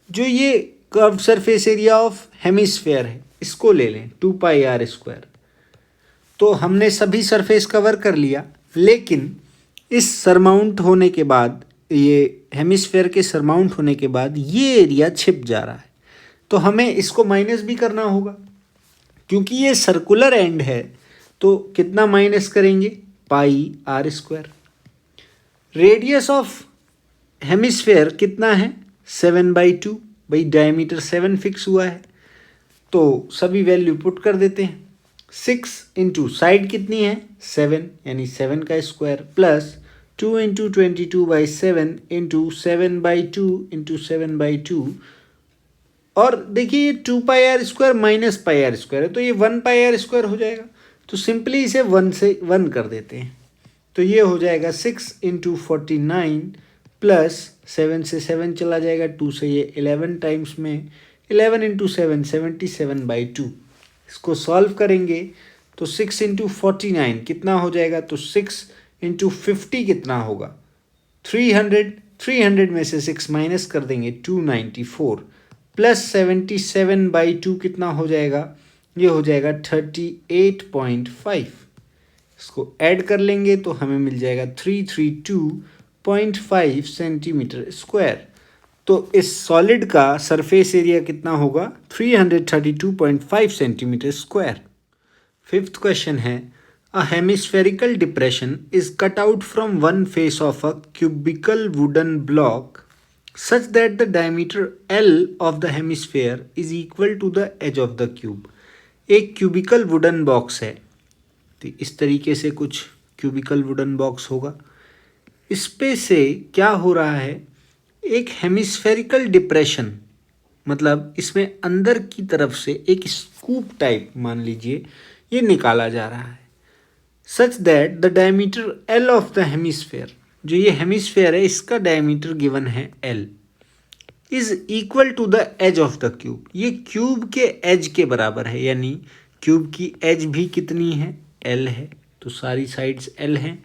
जो ये curved surface area of hemisphere है इसको ले लें 2πr स्क्वायर। तो हमने सभी सरफेस कवर कर लिया, लेकिन इस सरमाउंट होने के बाद, ये हेमिस्फीयर के सरमाउंट होने के बाद ये एरिया छिप जा रहा है। तो हमें इसको माइनस भी करना होगा, क्योंकि ये सर्कुलर एंड है। तो कितना माइनस करेंगे? πr square. Radius of hemisphere कितना है? 7/2। भाई डायमीटर 7 फिक्स हुआ है, तो सभी वैल्यू पुट कर देते हैं। 6 इंटू साइड कितनी है? 7 यानी 7 का square, plus 2 into 22/7 into 7/2 into 7/2। और देखिए ये 2πr square minus πr square है, तो ये 1πr स्क्वायर हो जाएगा। तो सिंपली इसे 1 से 1 कर देते हैं। तो ये हो जाएगा 6 इंटू 49 प्लस 7 से 7 चला जाएगा, 2 से ये 11 टाइम्स में 11 इंटू 7 77/2। इसको सॉल्व करेंगे तो 6 इंटू 49 कितना हो जाएगा? तो 6 इंटू 50 कितना होगा? 300। 300 में से 6 माइनस कर देंगे 294, प्लस 77/2 कितना हो जाएगा? ये हो जाएगा 38.5। इसको ऐड कर लेंगे तो हमें मिल जाएगा 332.5 सेंटीमीटर स्क्वायर। तो इस सॉलिड का सरफेस एरिया कितना होगा? 332.5 सेंटीमीटर स्क्वायर। फिफ्थ क्वेश्चन है, a hemispherical depression is cut out from one face of a cubical wooden block such that the diameter L of the hemisphere is equal to the edge of the cube। एक cubical wooden box है, तो इस तरीके से कुछ cubical wooden box होगा। इस पे से क्या हो रहा है? एक हेमिस्फेरिकल डिप्रेशन, मतलब इसमें अंदर की तरफ से एक स्कूप टाइप मान लीजिए ये निकाला जा रहा है, such that the diameter L of the hemisphere, जो ये हेमिस्फेयर है इसका डायमीटर गिवन है L, is equal to the edge of the cube. ये क्यूब के एज के बराबर है, यानी क्यूब की एज भी कितनी है? L है, तो सारी साइड्स L हैं।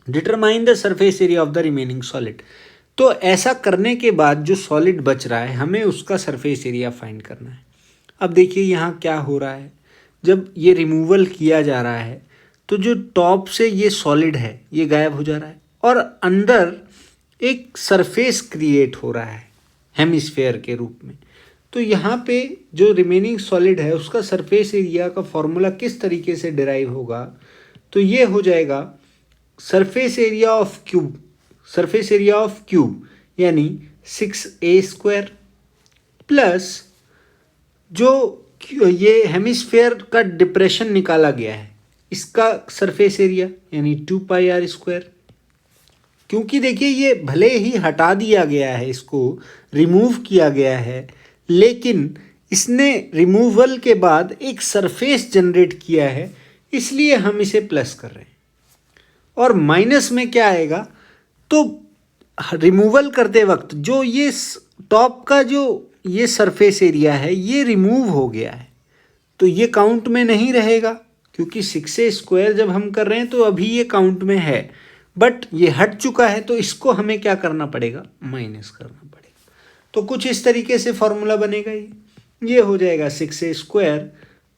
Determine the surface area of the remaining solid. तो ऐसा करने के बाद जो सॉलिड बच रहा है हमें उसका सरफेस एरिया फाइंड करना है। अब देखिए यहाँ क्या हो रहा है, जब ये रिमूवल किया जा रहा है तो जो टॉप से ये सॉलिड है ये गायब हो जा रहा है और अंदर एक सरफेस क्रिएट हो रहा है हेमिस्फेयर के रूप में। तो यहाँ पे जो रिमेनिंग सॉलिड है उसका सरफेस एरिया का फॉर्मूला किस तरीके से डिराइव होगा, तो ये हो जाएगा सरफेस एरिया ऑफ क्यूब यानी 6a² प्लस जो ये हेमिस्फेयर का डिप्रेशन निकाला गया है इसका सरफेस एरिया यानी 2πr²। क्योंकि देखिए ये भले ही हटा दिया गया है, इसको रिमूव किया गया है, लेकिन इसने रिमूवल के बाद एक सरफेस जनरेट किया है, इसलिए हम इसे प्लस कर रहे हैं। और माइनस में क्या आएगा, तो रिमूवल करते वक्त जो ये टॉप का जो ये सरफेस एरिया है ये रिमूव हो गया है, तो ये काउंट में नहीं रहेगा क्योंकि 6a² जब हम कर रहे हैं तो अभी ये काउंट में है, बट ये हट चुका है तो इसको हमें क्या करना पड़ेगा, माइनस करना पड़ेगा। तो कुछ इस तरीके से फॉर्मूला बनेगा, ये हो जाएगा 6a²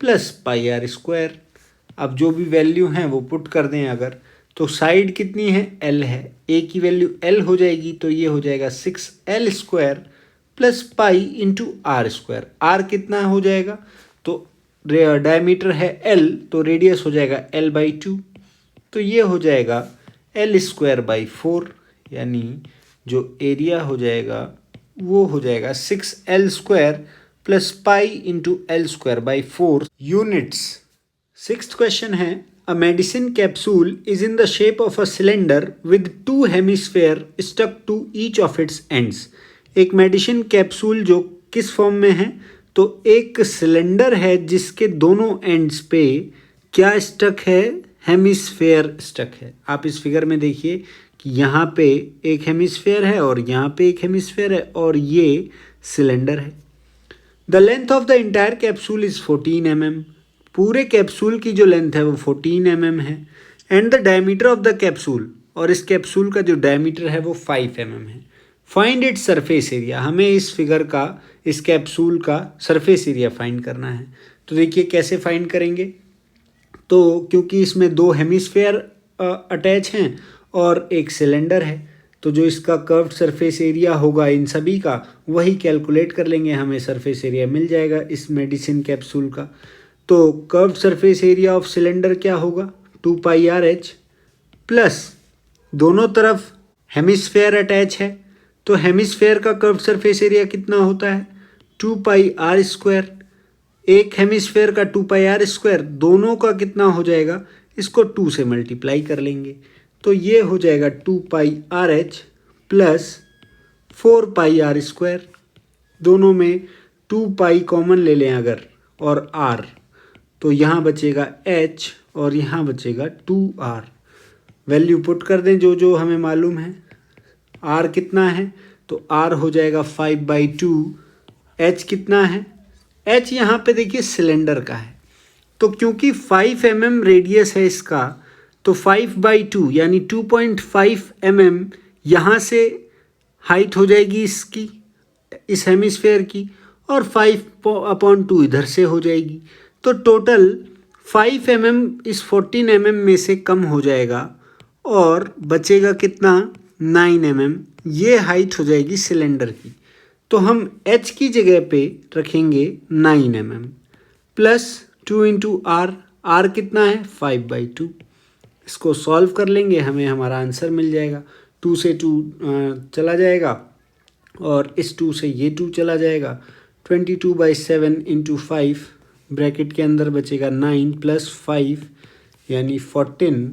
प्लस πr²। अब जो भी वैल्यू हैं वो पुट कर दें अगर, तो साइड कितनी है, L है, a की वैल्यू L हो जाएगी, तो ये हो जाएगा 6l² plus pi into r²। r कितना हो जाएगा, तो डायमीटर है L तो रेडियस हो जाएगा L/2, तो ये हो जाएगा L²/4 यानी जो एरिया हो जाएगा वो हो जाएगा 6l² plus pi into L²/4 units. Sixth question है, a medicine capsule is in the shape of a cylinder with 2 hemisphere stuck to each of its ends. एक मेडिसिन कैप्सूल जो किस फॉर्म में है, तो एक सिलेंडर है जिसके दोनों एंड्स पे क्या स्टक है, हेमिस्फेयर स्टक है। आप इस फिगर में देखिए कि यहाँ पे एक हेमिस्फेयर है और यहाँ पे एक हेमिस्फेयर है और ये सिलेंडर है। The length of the entire capsule is 14 mm। पूरे कैप्सूल की जो लेंथ है वो 14 mm है। And the diameter of the capsule, और इस कैप्सूल का जो डायमीटर है वो 5 mm है। Find its surface area. हमें इस फिगर का, इस कैप्सूल का सरफेस एरिया फाइंड करना है। तो देखिए कैसे फाइंड करेंगे, तो क्योंकि इसमें 2 हेमिस्फेयर अटैच हैं और एक सिलेंडर है, तो जो इसका कर्व्ड सरफेस एरिया होगा इन सभी का वही कैलकुलेट कर लेंगे, हमें सरफेस एरिया मिल जाएगा इस मेडिसिन कैप्सूल का। तो curved surface area of cylinder क्या होगा, 2πrh प्लस दोनों तरफ हेमिस्फेयर अटैच है, तो हेमिस्फेयर का कर्व्ड सरफेस एरिया कितना होता है, 2πr²। एक हेमिस्फेयर का 2πr², दोनों का कितना हो जाएगा, इसको 2 से मल्टीप्लाई कर लेंगे, तो ये हो जाएगा 2πrh प्लस 4πr²। दोनों में 2π कॉमन ले लें अगर और r, तो यहाँ बचेगा h और यहाँ बचेगा 2r। वैल्यू पुट कर दें जो जो हमें मालूम है। r कितना है, तो r हो जाएगा 5/2। h कितना है, h यहाँ पे देखिए सिलेंडर का है, तो क्योंकि 5 mm रेडियस है इसका, तो 5/2 यानी 2.5 mm यहाँ से हाइट हो जाएगी इसकी, इस हेमिस्फेयर की, और 5/2 इधर से हो जाएगी, तो टोटल 5 mm इस 14 mm में से कम हो जाएगा और बचेगा कितना, 9 mm। ये हाइट हो जाएगी सिलेंडर की, तो हम h की जगह पे रखेंगे 9 mm plus 2 into r, r कितना है 5/2। इसको सॉल्व कर लेंगे, हमें हमारा आंसर मिल जाएगा। 2 से 2 चला जाएगा और इस 2 से ये 2 चला जाएगा। 22/7 इंटू 5 ब्रैकेट के अंदर बचेगा 9 प्लस 5 यानी 14,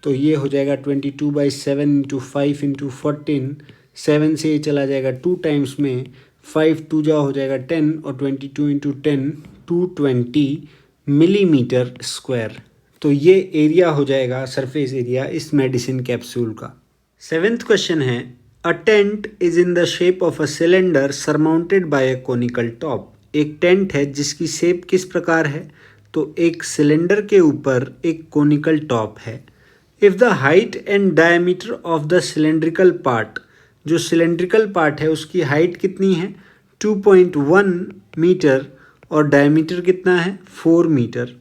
तो ये हो जाएगा 22/7 इंटू 5 इंटू 14। 7 से ये चला जाएगा 2 टाइम्स में, 5 2 जा हो जाएगा 10 और 22 इंटू 10 220 मिलीमीटर स्क्वायर। तो ये एरिया हो जाएगा सरफेस एरिया इस मेडिसिन कैप्सूल का। 7th क्वेश्चन है, a tent is in the shape of a cylinder surmounted by a conical top. एक टेंट है जिसकी शेप किस प्रकार है, तो एक सिलेंडर के ऊपर एक कोनिकल टॉप है। If the height and diameter of the cylindrical part, जो सिलेंड्रिकल पार्ट है उसकी हाइट कितनी है 2.1 मीटर और डायमीटर कितना है 4 metre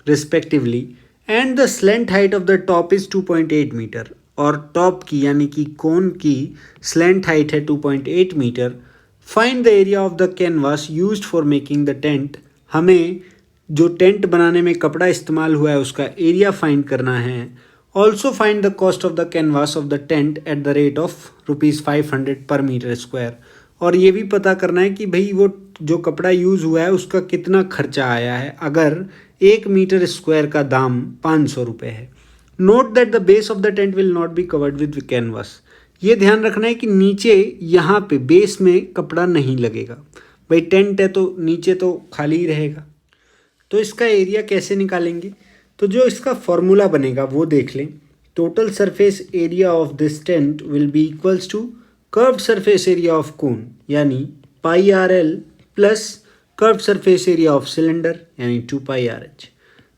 respectively, and the slant height of the top is 2.8 metre, और टॉप की यानी कि कोन की स्लेंट हाइट है 2.8 metre. Find the area of the canvas used for making the tent. हमें जो टेंट बनाने में कपड़ा इस्तेमाल हुआ है उसका एरिया फाइंड करना है। Also find the cost of the canvas of the tent at the rate of ₹500 पर मीटर स्क्वायर। और ये भी पता करना है कि भाई वो जो कपड़ा यूज़ हुआ है उसका कितना खर्चा आया है, अगर 1 मीटर स्क्वायर का दाम 500 रुपये है। Note that the base of the tent will not be covered with canvas. ये ध्यान रखना है कि नीचे यहाँ पे बेस में कपड़ा नहीं लगेगा, भाई टेंट है तो नीचे तो खाली ही रहेगा। तो इसका एरिया कैसे निकालेंगे, तो जो इसका फॉर्मूला बनेगा वो देख लें। Total surface area of this tent will be equals to curved surface area of cone यानी πRL plus curved surface area of cylinder यानी 2πRH।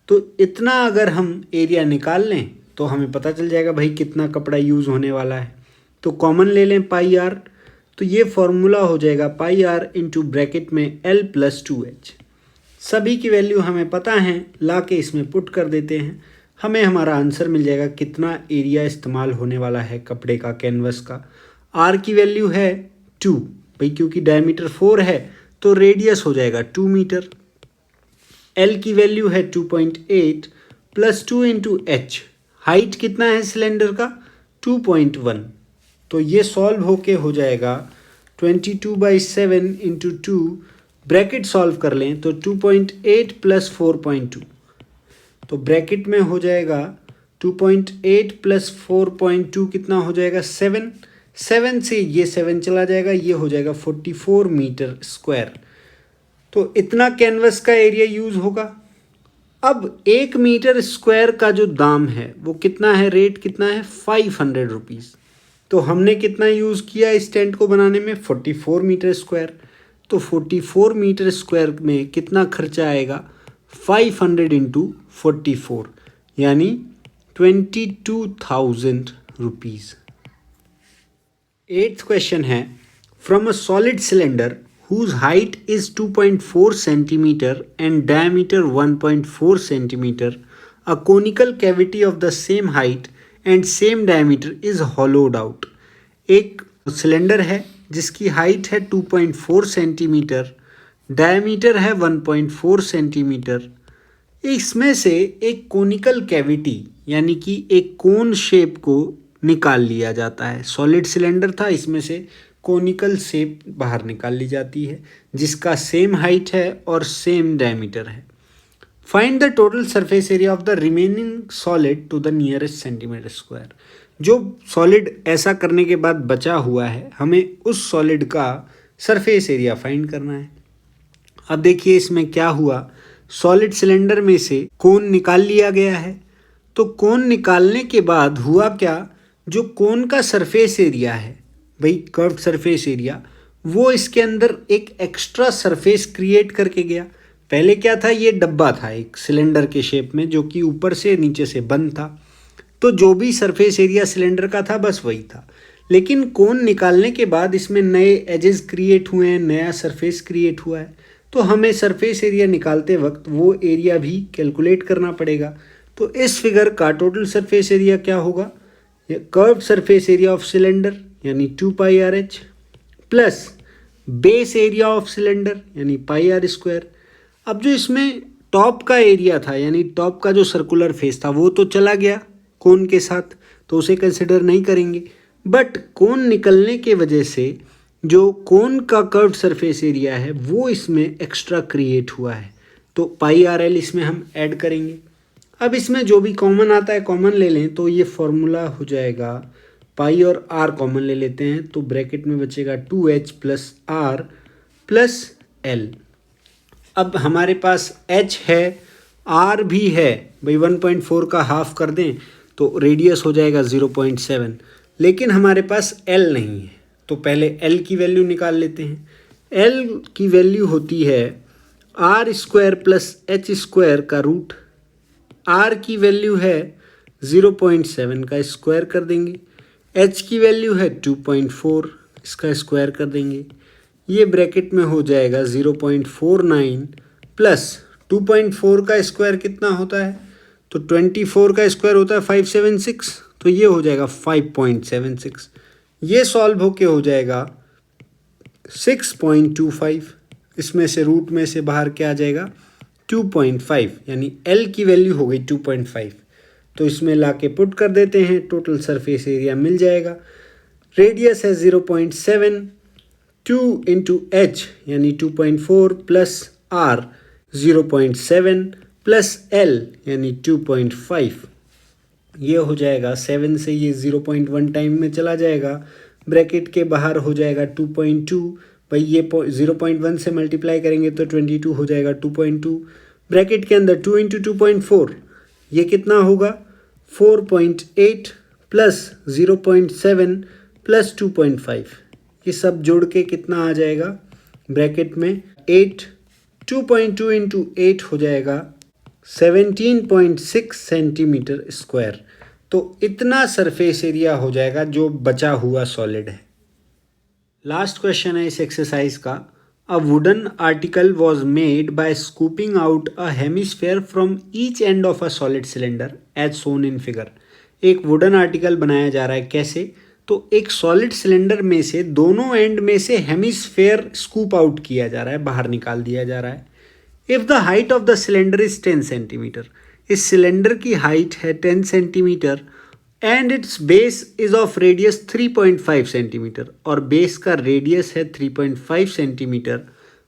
तो इतना अगर हम एरिया निकाल लें तो हमें पता चल जाएगा भाई कितना कपड़ा यूज़ होने वाला है। तो कॉमन ले लें πR, तो ये फॉर्मूला हो जाएगा πR इंटू ब्रैकेट में L प्लस 2H। सभी की वैल्यू हमें पता है, ला के इसमें पुट कर देते हैं, हमें हमारा आंसर मिल जाएगा कितना एरिया इस्तेमाल होने वाला है कपड़े का, कैनवस का। R की वैल्यू है 2, भाई क्योंकि डायमीटर 4 है तो रेडियस हो जाएगा 2 मीटर। L की वैल्यू है 2.8 प्लस 2 इंटू H, हाइट कितना है सिलेंडर का 2.1, तो ये सॉल्व होके हो जाएगा 22/7 इंटू 2, ब्रैकेट सॉल्व कर लें तो 2.8 प्लस 4.2, तो ब्रैकेट में हो जाएगा 2.8 प्लस 4.2 कितना हो जाएगा 7, 7 से ये 7 चला जाएगा, ये हो जाएगा 44 मीटर स्क्वायर। तो इतना कैनवस का एरिया यूज़ होगा। अब 1 मीटर स्क्वायर का जो दाम है वो कितना है, रेट कितना है 500 रुपीज़। तो हमने कितना यूज़ किया इस टेंट को बनाने में 44 मीटर स्क्वायर, तो 44 मीटर स्क्वायर में कितना खर्चा आएगा 500 इंटू 44 यानी 22,000 रुपीज़। 8th क्वेश्चन है, from a solid cylinder whose height is 2.4 centimeter and diameter 1.4 centimeter, a conical cavity of the same height and same diameter is hollowed out। एक cylinder है जिसकी height है 2.4 सेंटीमीटर, डायमीटर है 1.4 centimetre. इसमें से एक conical cavity यानी कि एक कोन शेप को निकाल लिया जाता है। सॉलिड सिलेंडर था, इसमें से कोनिकल शेप बाहर निकाल ली जाती है जिसका सेम हाइट है और सेम डायमीटर है। Find the total surface area of the remaining solid to the nearest centimetre square. जो सॉलिड ऐसा करने के बाद बचा हुआ है हमें उस सॉलिड का सरफेस एरिया फाइंड करना है। अब देखिए इसमें क्या हुआ, सॉलिड सिलेंडर में से कोन निकाल लिया गया है, तो कोन निकालने के बाद हुआ क्या, जो कोन का सरफेस एरिया है भाई कर्व्ड सरफेस एरिया, वो इसके अंदर एक एक्स्ट्रा सरफेस क्रिएट करके गया। पहले क्या था, ये डब्बा था एक सिलेंडर के शेप में जो कि ऊपर से नीचे से बंद था, तो जो भी सरफेस एरिया सिलेंडर का था बस वही था। लेकिन कोन निकालने के बाद इसमें नए एजेस क्रिएट हुए हैं, नया सरफेस क्रिएट हुआ है, तो हमें सरफेस एरिया निकालते वक्त वो एरिया भी कैलकुलेट करना पड़ेगा। तो इस फिगर का टोटल सरफेस एरिया क्या होगा, curved surface area of cylinder यानी 2πRH plus base area of cylinder यानी πR²। अब जो इसमें टॉप का एरिया था यानी टॉप का जो सर्कुलर फेस था वो तो चला गया कोन के साथ, तो उसे कंसिडर नहीं करेंगे, बट कोन निकलने के वजह से जो कोन का कर्व्ड सरफेस एरिया है वो इसमें एक्स्ट्रा क्रिएट हुआ है, तो πRL इसमें हम ऐड करेंगे। अब इसमें जो भी कॉमन आता है कॉमन ले लें, तो ये फॉर्मूला हो जाएगा पाई और आर कॉमन ले लेते हैं तो ब्रैकेट में बचेगा 2H plus R plus L। अब हमारे पास H है, R भी है, भाई 1.4 का हाफ कर दें तो रेडियस हो जाएगा 0.7, लेकिन हमारे पास L नहीं है, तो पहले L की वैल्यू निकाल लेते हैं। L की वैल्यू होती है R square plus H square का रूट, आर की वैल्यू है 0.7 का स्क्वायर कर देंगे, एच की वैल्यू है 2.4 इसका स्क्वायर कर देंगे, ये ब्रैकेट में हो जाएगा 0.49 प्लस 2.4 का स्क्वायर कितना होता है, तो 24 का स्क्वायर होता है 576, तो ये हो जाएगा 5.76, ये सॉल्व होके हो जाएगा 6.25, इसमें से रूट में से बाहर क्या आ जाएगा 2.5, यानी L की वैल्यू हो गई 2.5, तो इसमें लाके पुट कर देते हैं, टोटल सरफेस एरिया मिल जाएगा। रेडियस है 0.7, 2 इंटू एच यानी 2.4 प्लस आर 0.7 प्लस एल यानी 2.5, ये हो जाएगा 7 से ये 0.1 टाइम में चला जाएगा, ब्रैकेट के बाहर हो जाएगा 2.2, भाई ये 0.1 से मल्टीप्लाई करेंगे तो 22 हो जाएगा 2.2, ब्रैकेट के अंदर 2 इंटू 2.4 ये कितना होगा 4.8 प्लस 0.7 प्लस 2.5, ये सब जोड़ के कितना आ जाएगा ब्रैकेट में 8, 2.2 इंटू 8 हो जाएगा 17.6 सेंटीमीटर स्क्वायर, तो इतना सरफेस एरिया हो जाएगा जो बचा हुआ सॉलिड है। लास्ट क्वेश्चन है इस एक्सरसाइज का, a wooden article was made by scooping out a hemisphere from each end of a solid cylinder as shown in figure. एक वुडन आर्टिकल बनाया जा रहा है, कैसे, तो एक सॉलिड सिलेंडर में से दोनों एंड में से हेमिस्फेयर स्कूप आउट किया जा रहा है, बाहर निकाल दिया जा रहा है। If the height of the cylinder is 10 centimetre, इस सिलेंडर की हाइट है 10 centimetre and it's base is of radius 3.5 centimetre, और बेस का रेडियस है 3.5 centimetre,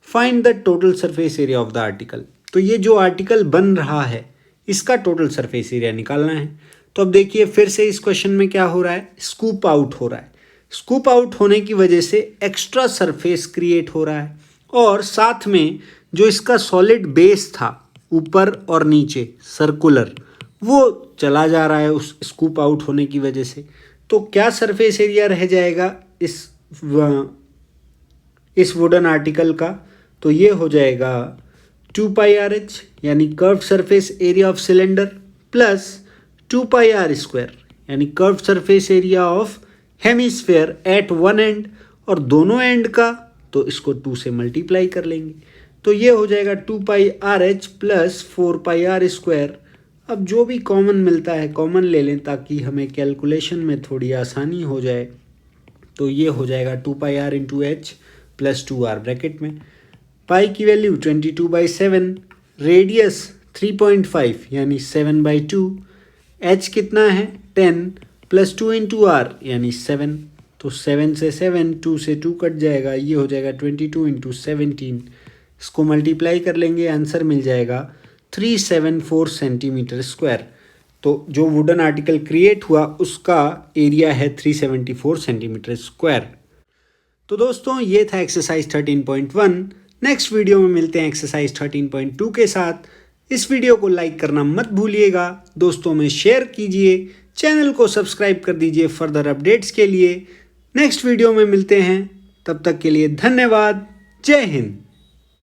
find the total surface area of the article. तो ये जो आर्टिकल बन रहा है इसका टोटल सरफेस एरिया निकालना है। तो अब देखिए फिर से इस क्वेश्चन में क्या हो रहा है, स्कूप आउट हो रहा है, स्कूप आउट होने की वजह से एक्स्ट्रा सरफेस क्रिएट हो रहा है, और साथ में जो इसका सॉलिड बेस था ऊपर और नीचे सर्कुलर, वो चला जा रहा है उस स्कूप आउट होने की वजह से। तो क्या सरफेस एरिया रह जाएगा इस वुडन आर्टिकल का, तो ये हो जाएगा 2 पाई आर एच यानी curved surface area of cylinder plus 2 pi r square यानी curved surface area of hemisphere at one end, और दोनों एंड का तो इसको 2 से मल्टीप्लाई कर लेंगे, तो ये हो जाएगा 2 pi r h plus 4 pi r square. अब जो भी कॉमन मिलता है कॉमन ले लें ताकि हमें कैलकुलेशन में थोड़ी आसानी हो जाए, तो ये हो जाएगा 2 pi r into h plus 2 r, bracket में पाई की वैल्यू 22/7, रेडियस 3.5 यानी 7/2, एच कितना है 10 प्लस 2 इंटू आर यानी 7, तो 7 से 7, 2 से 2 कट जाएगा, ये हो जाएगा 22 इंटू 17, इसको मल्टीप्लाई कर लेंगे, आंसर मिल जाएगा 374 सेंटीमीटर स्क्वायर। तो जो वुडन आर्टिकल क्रिएट हुआ उसका एरिया है 374 सेंटीमीटर स्क्वायर। तो दोस्तों ये था एक्सरसाइज 13.1। नेक्स्ट वीडियो में मिलते हैं एक्सरसाइज 13.2 के साथ। इस वीडियो को लाइक करना मत भूलिएगा, दोस्तों में शेयर कीजिए, चैनल को सब्सक्राइब कर दीजिए फर्दर अपडेट्स के लिए। नेक्स्ट वीडियो में मिलते हैं, तब तक के लिए धन्यवाद। जय हिंद।